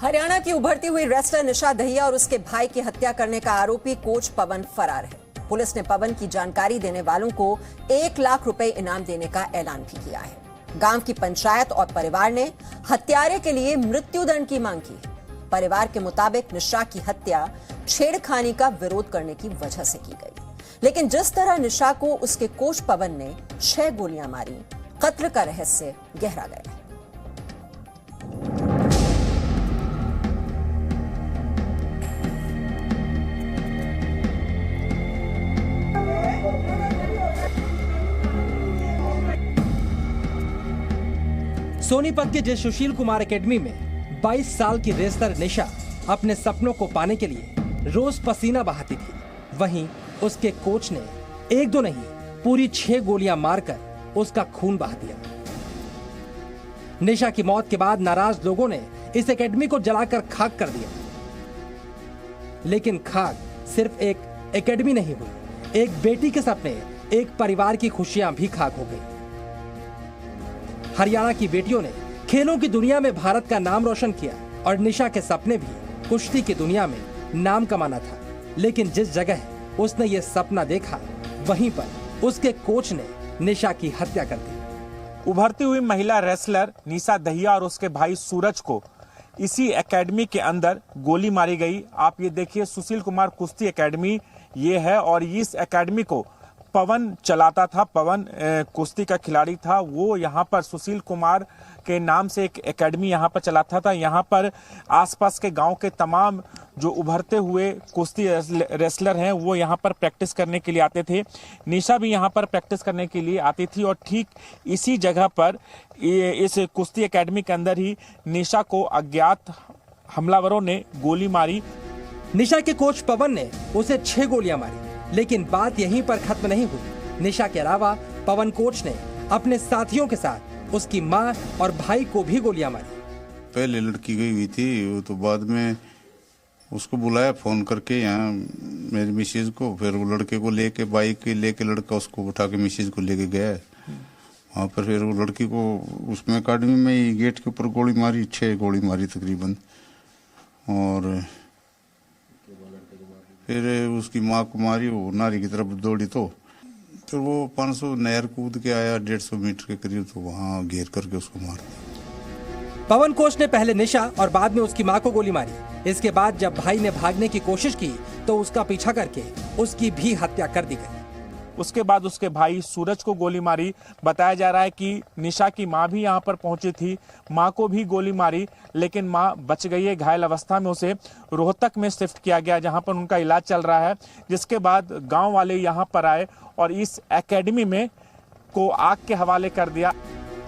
हरियाणा की उभरती हुई रेसलर निशा दहिया और उसके भाई की हत्या करने का आरोपी कोच पवन फरार है। पुलिस ने पवन की जानकारी देने वालों को 1 लाख रुपए इनाम देने का ऐलान भी किया है। गांव की पंचायत और परिवार ने हत्यारे के लिए मृत्युदंड की मांग की है। परिवार के मुताबिक निशा की हत्या छेड़खानी का विरोध करने की वजह से की गई, लेकिन जिस तरह निशा को उसके कोच पवन ने 6 गोलियां मारी, कत्ल का रहस्य गहरा गया है। सोनीपत के जय सुशील कुमार एकेडमी में 22 साल की रेसलर निशा अपने सपनों को पाने के लिए रोज पसीना बहाती थी। वहीं उसके कोच ने 1-2 नहीं पूरी 6 गोलियां मारकर उसका खून बहा दिया। निशा की मौत के बाद नाराज लोगों ने इस एकेडमी को जलाकर खाक कर दिया। लेकिन खाक सिर्फ एक एकेडमी नहीं हुई, एक बेटी के सपने, एक परिवार की खुशियां भी खाक हो गई। हरियाणा की बेटियों ने खेलों की दुनिया में भारत का नाम रोशन किया और निशा के सपने भी कुश्ती की दुनिया में नाम कमाना था। लेकिन जिस जगह उसने ये सपना देखा, वहीं पर उसके कोच ने निशा की हत्या कर दी। उभरती हुई महिला रेसलर निशा दहिया और उसके भाई सूरज को इसी एकेडमी के अंदर गोली मारी गई। आप ये देखिए, सुशील कुमार कुश्ती एकेडमी ये है और इस एकेडमी को पवन चलाता था। पवन कुश्ती का खिलाड़ी था। वो यहाँ पर सुशील कुमार के नाम से एक एकेडमी यहाँ पर चलाता था। यहाँ पर आसपास के गांव के तमाम जो उभरते हुए कुश्ती रेसलर हैं वो यहाँ पर प्रैक्टिस करने के लिए आते थे। निशा भी यहाँ पर प्रैक्टिस करने के लिए आती थी और ठीक इसी जगह पर इस कुश्ती एकेडमी के अंदर ही निशा को अज्ञात हमलावरों ने गोली मारी। निशा के कोच पवन ने उसे 6 गोलियां मारी, लेकिन बात यहीं पर खत्म नहीं हुई। निशा के अलावा पवन कोच ने अपने साथियों के साथ उसकी मां और भाई को भी गोलियां मारी। पहले लड़की गई हुई थी, वो तो बाद में उसको बुलाया फोन करके यहाँ मेरी मिसेज को। फिर वो लड़के को लेके बाइक लेके लड़का उसको उठा के मिसेज को लेके गया। वहाँ पर फिर वो लड़की को उसमें अकाडमी में ही गेट के ऊपर गोली मारी, 6 गोली मारी तकरीबन। और फिर उसकी माँ को मारी। वो नारी की तरफ दौड़ी तो फिर वो 500 नहर कूद के आया, 150 मीटर के करीब, तो वहाँ घेर करके उसको मार दिया। पवन कोच ने पहले निशा और बाद में उसकी मां को गोली मारी। इसके बाद जब भाई ने भागने की कोशिश की तो उसका पीछा करके उसकी भी हत्या कर दी गई। उसके बाद उसके भाई सूरज को गोली मारी। बताया जा रहा है कि निशा की मां भी यहां पर पहुंची थी, मां को भी गोली मारी, लेकिन मां बच गई है। घायल अवस्था में उसे रोहतक में शिफ्ट किया गया, जहां पर उनका इलाज चल रहा है। जिसके बाद गांव वाले यहां पर आए और इस एकेडमी में को आग के हवाले कर दिया।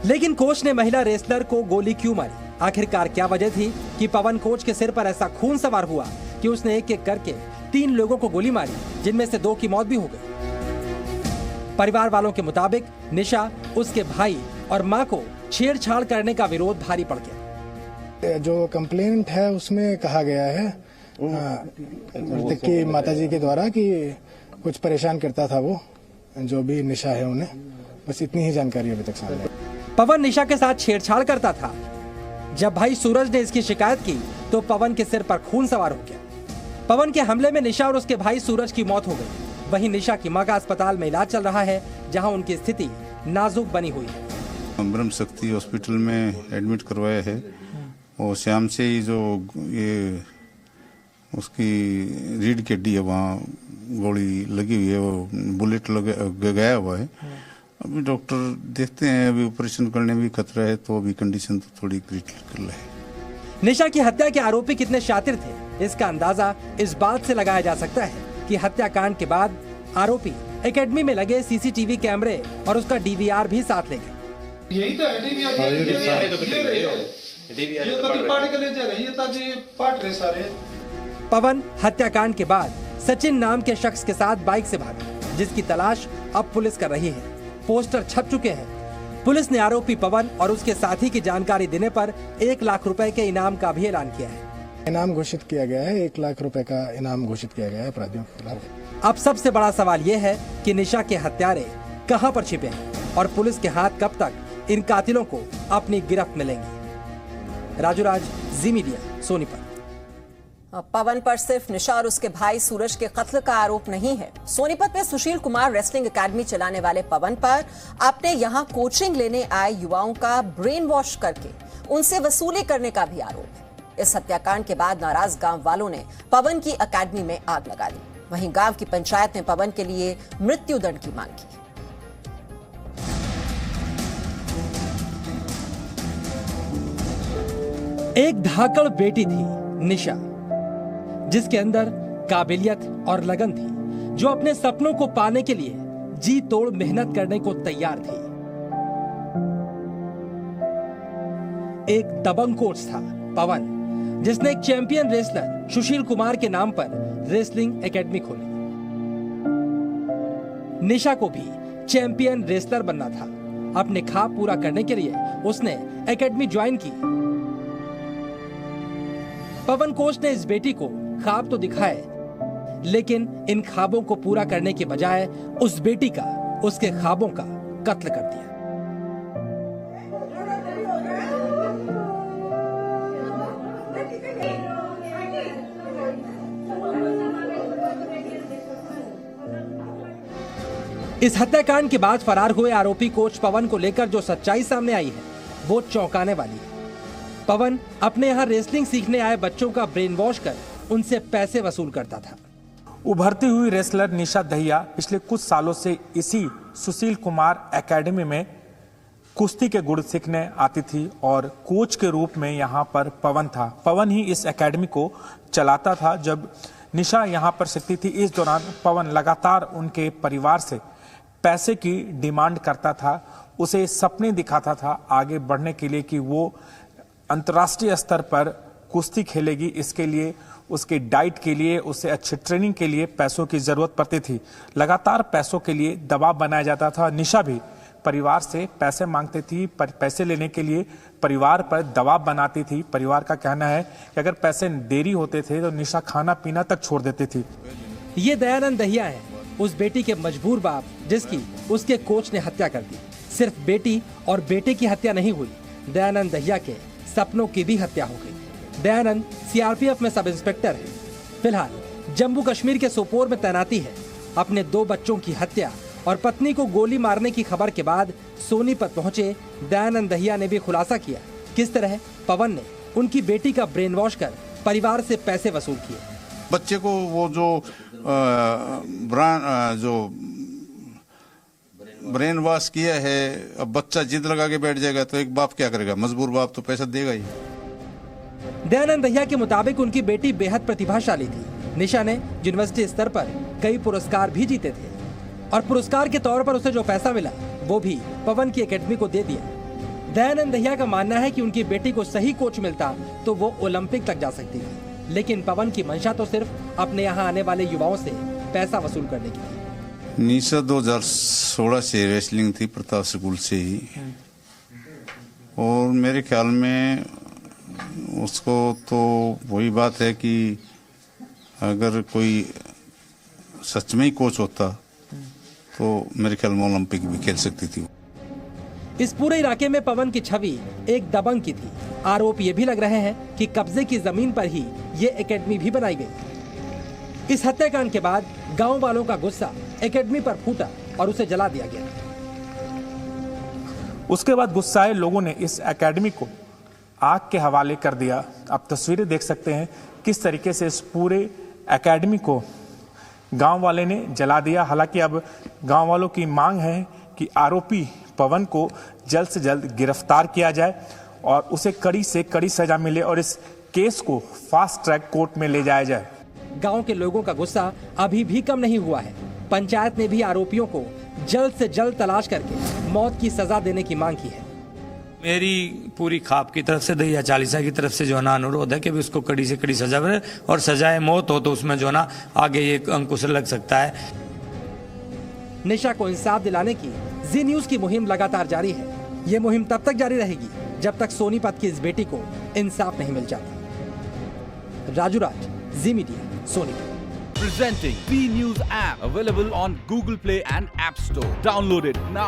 लेकिन कोच ने महिला रेसलर को गोली क्यों मारी? आखिरकार क्या वजह थी कि पवन कोच के सिर पर ऐसा खून सवार हुआ कि उसने एक-एक करके 3 लोगों को गोली मारी, जिनमें से 2 की मौत भी हो गई। परिवार वालों के मुताबिक निशा, उसके भाई और मां को छेड़छाड़ करने का विरोध भारी पड़ गया। जो कंप्लेंट है उसमें कहा गया है मृतक की माताजी के द्वारा कि कुछ परेशान करता था वो, जो भी निशा है उन्हें। बस इतनी ही जानकारी अभी तक सामने आई। पवन निशा के साथ छेड़छाड़ करता था। जब भाई सूरज ने इसकी शिकायत की तो पवन के सिर पर खून सवार हो गया। पवन के हमले में निशा और उसके भाई सूरज की मौत हो गई। वहीं निशा की मां का अस्पताल में इलाज चल रहा है, जहां उनकी स्थिति नाजुक बनी हुई है। ब्रह्म शक्ति हॉस्पिटल में एडमिट करवाया है और शाम से ही जो ये उसकी रीढ़ की हड्डी है वहाँ गोली लगी हुई है, वो बुलेट गया हुआ है। अभी डॉक्टर देखते हैं, अभी ऑपरेशन करने में भी खतरा है, तो अभी कंडीशन तो थोड़ी क्रिटिकल है। निशा की हत्या के आरोपी कितने शातिर थे, इसका अंदाजा इस बात से लगाया जा सकता है कि हत्याकांड के बाद आरोपी एकेडमी में लगे सीसीटीवी कैमरे और उसका डीवीआर भी साथ ले गए। यही तो है डीवीआर। पवन हत्याकांड के बाद सचिन नाम के शख्स के साथ बाइक से भागा, जिसकी तलाश अब पुलिस कर रही है। पोस्टर छप चुके हैं। पुलिस ने आरोपी पवन और उसके साथी की जानकारी देने पर 1 लाख रुपए के इनाम का भी ऐलान किया है। इनाम घोषित किया गया है, 1 लाख रुपए का इनाम घोषित किया गया है अपराधियों के खिलाफ। अब सबसे बड़ा सवाल ये है कि निशा के हत्यारे कहां पर छिपे हैं और पुलिस के हाथ कब तक इन कातिलों को अपनी गिरफ्त मिलेंगी। राजूराज, जी मीडिया, सोनीपत। पवन पर सिर्फ निशा और उसके भाई सूरज के कत्ल का आरोप नहीं है। सोनीपत में सुशील कुमार रेसलिंग एकेडमी चलाने वाले पवन पर अपने यहां कोचिंग लेने आए युवाओं का ब्रेन वॉश करके उनसे वसूली करने का भी आरोप है। इस हत्याकांड के बाद नाराज गांव वालों ने पवन की एकेडमी में आग लगा दी। वहीं गांव की पंचायत ने पवन के लिए मृत्युदंड की मांग की। एक धाकड़ बेटी थी निशा, जिसके अंदर काबिलियत और लगन थी, जो अपने सपनों को पाने के लिए जी तोड़ मेहनत करने को तैयार थी। एक दबंग कोच था पवन, जिसने एक चैंपियन रेसलर सुशील कुमार के नाम पर रेसलिंग एकेडमी खोली। निशा को भी चैंपियन रेसलर बनना था। अपने ख्वाब पूरा करने के लिए उसने एकेडमी ज्वाइन की। पवन कोच ने इस बेटी को ख्वाब तो दिखाए, लेकिन इन ख्वाबों को पूरा करने के बजाय उस बेटी का उसके ख्वाबों का कत्ल कर दिया। इस हत्याकांड के बाद फरार हुए आरोपी कोच पवन को लेकर जो सच्चाई सामने आई है, वो चौंकाने वाली है। पवन अपने यहाँ रेसलिंग सीखने आए बच्चों का ब्रेन वॉश कर उनसे पैसे वसूल करता था। उभरती हुई रेसलर निशा दहिया पिछले कुछ सालों से इसी सुशील कुमार एकेडमी में कुश्ती के गुण सीखने आती थी और कोच के रूप में यहाँ पर पवन था। पवन ही इस एकेडमी को चलाता था। जब निशा यहाँ पर सीखती थी, इस दौरान पवन लगातार उनके परिवार से पैसे की डिमांड करता था। उसे सपने दिखाता था आगे बढ़ने के लिए कि वो अंतर्राष्ट्रीय स्तर पर कुश्ती खेलेगी। इसके लिए उसके डाइट के लिए, उसे अच्छी ट्रेनिंग के लिए पैसों की जरूरत पड़ती थी। लगातार पैसों के लिए दबाव बनाया जाता था। निशा भी परिवार से पैसे मांगती थी, पैसे लेने के लिए परिवार पर दबाव बनाती थी। परिवार का कहना है कि अगर पैसे देरी होते थे तो निशा खाना पीना तक छोड़ देती थी। ये दयानंद दहिया है, उस बेटी के मजबूर बाप जिसकी उसके कोच ने हत्या कर दी। सिर्फ बेटी और बेटे की हत्या नहीं हुई, दयानंद दहिया के सपनों की भी हत्या हो गई। दयानंद सीआरपीएफ में सब इंस्पेक्टर है। फिलहाल जम्मू कश्मीर के सोपोर में तैनाती है। अपने 2 बच्चों की हत्या और पत्नी को गोली मारने की खबर के बाद सोनीपत पहुंचे दयानंद दहिया ने भी खुलासा किया किस तरह पवन ने उनकी बेटी का ब्रेन वॉश कर परिवार से पैसे वसूल किए। बच्चे को वो जो ब्रेन वॉश किया है, अब बच्चा जिद लगा के बैठ जाएगा तो एक बाप क्या करेगा? मजबूर बाप तो पैसा देगा ही। दयानंद दहिया के मुताबिक उनकी बेटी बेहद प्रतिभाशाली थी। निशा ने यूनिवर्सिटी स्तर पर कई पुरस्कार भी जीते थे और पुरस्कार के तौर पर उसे जो पैसा मिला वो भी पवन की एकेडमी को दे दिया। दयानंद दहिया का मानना है कि उनकी बेटी को सही कोच मिलता तो वो ओलंपिक तक जा सकती थी, लेकिन पवन की मंशा तो सिर्फ अपने यहाँ आने वाले युवाओं से पैसा वसूल करने की थी। निशा 2016 से रेसलिंग थी प्रताप स्कूल से ही, और मेरे ख्याल में उसको तो वही बात है कि अगर कोई सच में ही कोच होता तो मेरे ख्याल में ओलंपिक भी खेल सकती थी। इस पूरे इलाके में पवन की छवि एक दबंग की थी। आरोप ये भी लग रहे हैं कि कब्जे की जमीन पर ही ये एकेडमी भी बनाई गई। इस हत्याकांड के बाद गांव वालों का गुस्सा एकेडमी पर फूटा और उसे जला दिया गया। उसके बाद गुस्साए लोगों ने इस एकेडमी को आग के हवाले कर दिया। आप तस्वीरें देख सकते हैं किस तरीके से इस पूरे एकेडमी को गांव वाले ने जला दिया। हालांकि अब गांव वालों की मांग है कि आरोपी पवन को जल्द से जल्द गिरफ्तार किया जाए और उसे कड़ी से कड़ी सजा मिले और इस केस को फास्ट ट्रैक कोर्ट में ले जाया जाए। गांव के लोगों का गुस्सा अभी भी कम नहीं हुआ है। पंचायत ने भी आरोपियों को जल्द से जल्द तलाश करके मौत की सजा देने की मांग की है। मेरी पूरी खाप की तरफ से, दहिया चालीसा की तरफ से जो ना अनुरोध है कि भी उसको कड़ी से कड़ी सजा मिले और सजाए मौत हो तो उसमें जो ना आगे ये अंकुश लग सकता है। निशा को इंसाफ दिलाने की जी न्यूज की मुहिम लगातार जारी है। ये मुहिम तब तक जारी रहेगी जब तक सोनीपत की इस बेटी को इंसाफ नहीं मिल जाता। Rajuraj, Zee media, Sonipat. Presenting B News app available on Google Play and App Store. Download it now.